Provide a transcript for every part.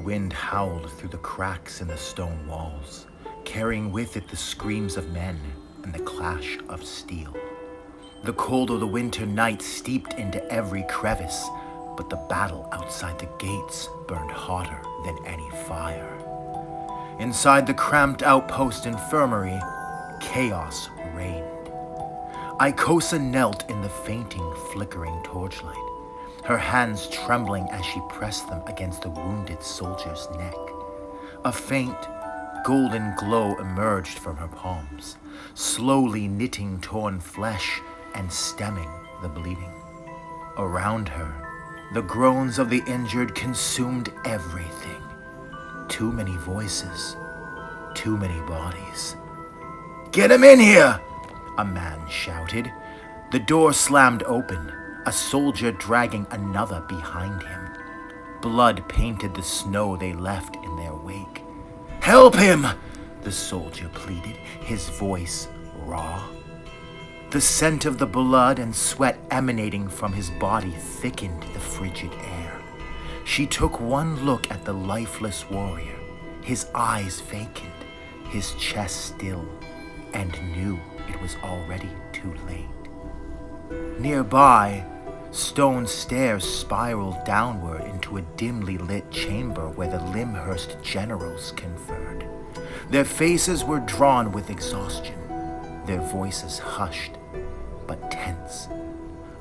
wind howled through the cracks in the stone walls, carrying with it the screams of men and the clash of steel. The cold of the winter night steeped into every crevice, but the battle outside the gates burned hotter than any fire. Inside the cramped outpost infirmary, chaos reigned. Ikosa knelt in the fainting, flickering torchlight, her hands trembling as she pressed them against the wounded soldier's neck. A faint, golden glow emerged from her palms, slowly knitting torn flesh and stemming the bleeding. Around her, the groans of the injured consumed everything. Too many voices, too many bodies. "Get him in here!" a man shouted. The door slammed open, a soldier dragging another behind him. Blood painted the snow they left in their wake. "Help him!" the soldier pleaded, his voice raw. The scent of the blood and sweat emanating from his body thickened the frigid air. She took one look at the lifeless warrior, his eyes vacant, his chest still, and knew it was already too late. Nearby, stone stairs spiraled downward into a dimly lit chamber where the Limhurst generals conferred. Their faces were drawn with exhaustion, their voices hushed but tense.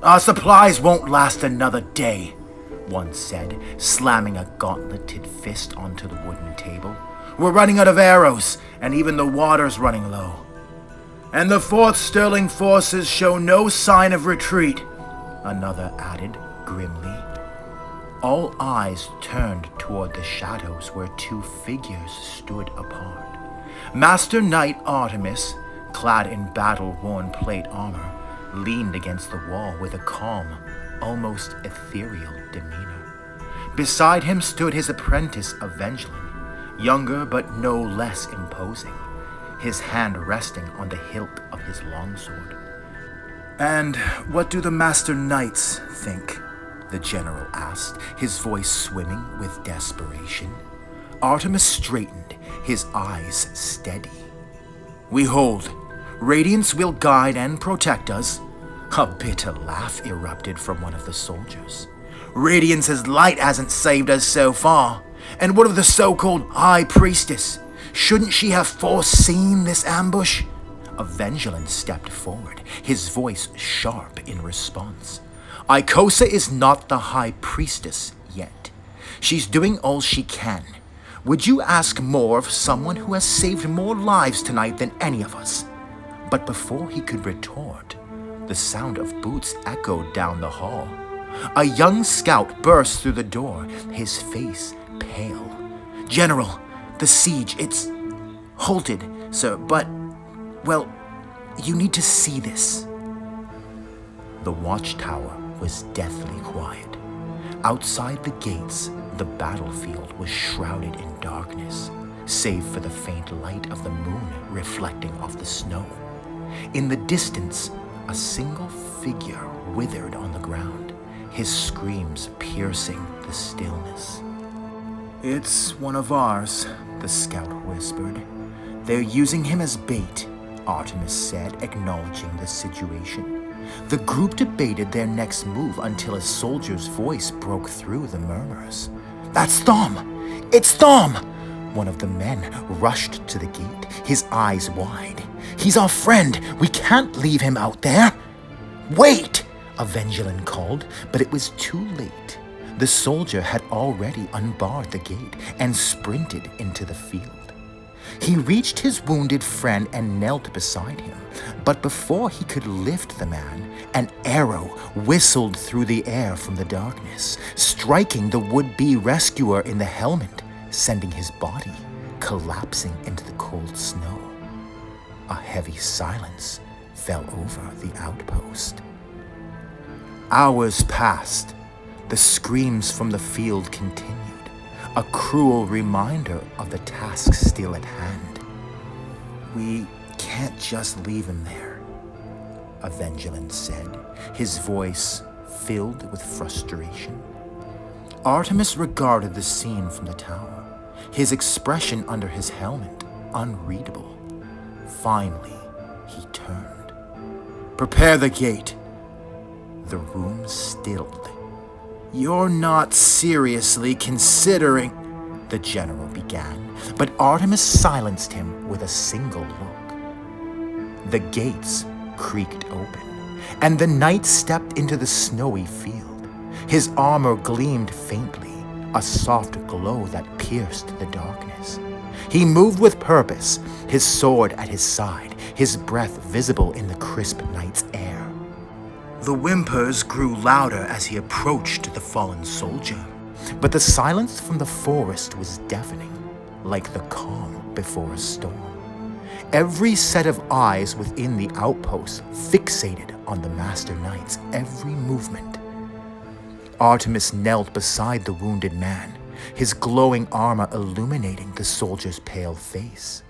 "Our supplies won't last another day," one said, slamming a gauntleted fist onto the wooden table. "We're running out of arrows, and even the water's running low. And the 4th Sterling forces show no sign of retreat," another added grimly. All eyes turned toward the shadows where two figures stood apart. Master Knight Artemis, clad in battle-worn plate armor, leaned against the wall with a calm, almost ethereal demeanor. Beside him stood his apprentice Evangeline, younger but no less imposing, his hand resting on the hilt of his longsword. "And what do the Master Knights think?" the general asked, his voice swimming with desperation. Artemis straightened, his eyes steady. "We hold. Radiance will guide and protect us." A bitter laugh erupted from one of the soldiers. "Radiance's light hasn't saved us so far. And what of the so-called High Priestess? Shouldn't she have foreseen this ambush?" Evangeline stepped forward, his voice sharp in response. "Ikosa is not the High Priestess yet. She's doing all she can. Would you ask more of someone who has saved more lives tonight than any of us?" But before he could retort, the sound of boots echoed down the hall. A young scout burst through the door, his face pale. "General, the siege, it's halted, sir, but, well, you need to see this." The watchtower was deathly quiet. Outside the gates, the battlefield was shrouded in darkness, save for the faint light of the moon reflecting off the snow. In the distance, a single figure withered on the ground, his screams piercing the stillness. "It's one of ours," the scout whispered. "They're using him as bait," Artemis said, acknowledging the situation. The group debated their next move until a soldier's voice broke through the murmurs. "That's Thom! It's Thom!" One of the men rushed to the gate, his eyes wide. "He's our friend! We can't leave him out there!" "Wait!" Evangeline called, but it was too late. The soldier had already unbarred the gate and sprinted into the field. He reached his wounded friend and knelt beside him, but before he could lift the man, an arrow whistled through the air from the darkness, striking the would-be rescuer in the helmet, sending his body collapsing into the cold snow. A heavy silence fell over the outpost. Hours passed. The screams from the field continued, a cruel reminder of the task still at hand. "We can't just leave him there," Evangeline said, his voice filled with frustration. Artemis regarded the scene from the tower, his expression under his helmet unreadable. Finally, he turned. "Prepare the gate." The room stilled. "You're not seriously considering," the general began, but Artemis silenced him with a single look. The gates creaked open, and the knight stepped into the snowy field. His armor gleamed faintly, a soft glow that pierced the darkness. He moved with purpose, his sword at his side, his breath visible in the crisp night's air. The whimpers grew louder as he approached the fallen soldier, but the silence from the forest was deafening, like the calm before a storm. Every set of eyes within the outpost fixated on the Master Knight's every movement. Artemis knelt beside the wounded man, his glowing armor illuminating the soldier's pale face.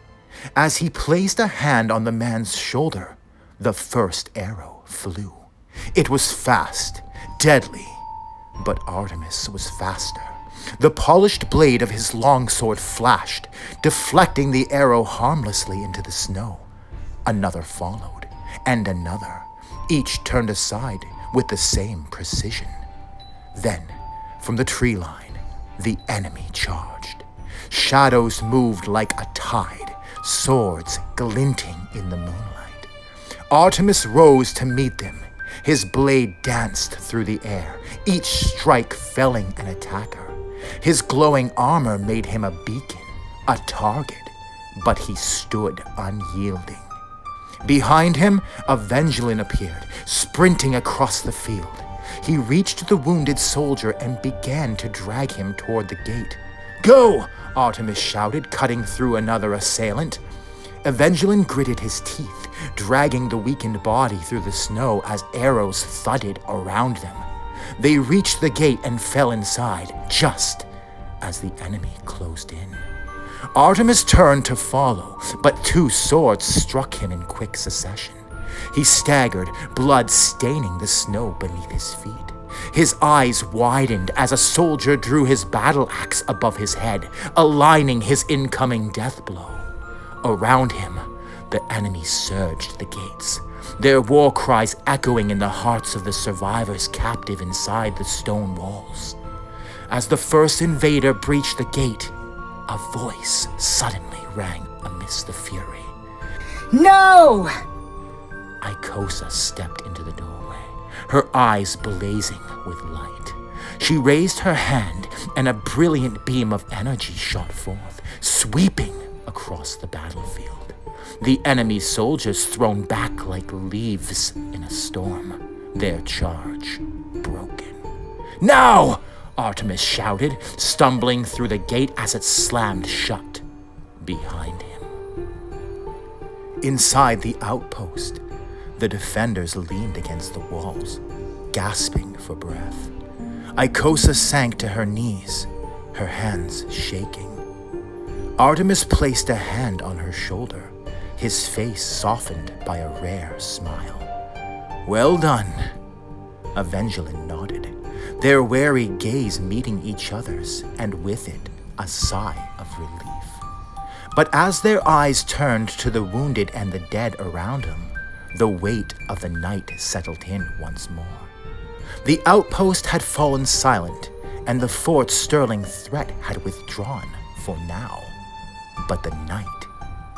As he placed a hand on the man's shoulder, the first arrow flew. It was fast, deadly, but Artemis was faster. The polished blade of his longsword flashed, deflecting the arrow harmlessly into the snow. Another followed, and another, each turned aside with the same precision. Then, from the tree line, the enemy charged. Shadows moved like a tide, swords glinting in the moonlight. Artemis rose to meet them. His blade danced through the air, each strike felling an attacker. His glowing armor made him a beacon, a target, but he stood unyielding. Behind him, Evangeline appeared, sprinting across the field. He reached the wounded soldier and began to drag him toward the gate. "Go!" Artemis shouted, cutting through another assailant. Evangeline gritted his teeth, dragging the weakened body through the snow as arrows thudded around them. They reached the gate and fell inside, just as the enemy closed in. Artemis turned to follow, but two swords struck him in quick succession. He staggered, blood staining the snow beneath his feet. His eyes widened as a soldier drew his battle axe above his head, aligning his incoming death blow. Around him, the enemy surged the gates, their war cries echoing in the hearts of the survivors captive inside the stone walls. As the first invader breached the gate, a voice suddenly rang amidst the fury. "No!" Icosa stepped into the doorway, her eyes blazing with light. She raised her hand, and a brilliant beam of energy shot forth, sweeping across the battlefield. The enemy soldiers thrown back like leaves in a storm, their charge broken. "Now!" Artemis shouted, stumbling through the gate as it slammed shut behind him. Inside the outpost, the defenders leaned against the walls, gasping for breath. Icosa sank to her knees, her hands shaking. Artemis placed a hand on her shoulder, his face softened by a rare smile. "Well done." Evangeline nodded, their wary gaze meeting each other's, and with it, a sigh of relief. But as their eyes turned to the wounded and the dead around them, the weight of the night settled in once more. The outpost had fallen silent, and the fort's sterling threat had withdrawn for now. But the night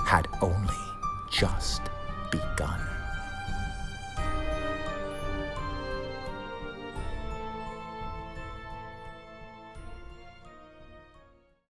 had only just begun.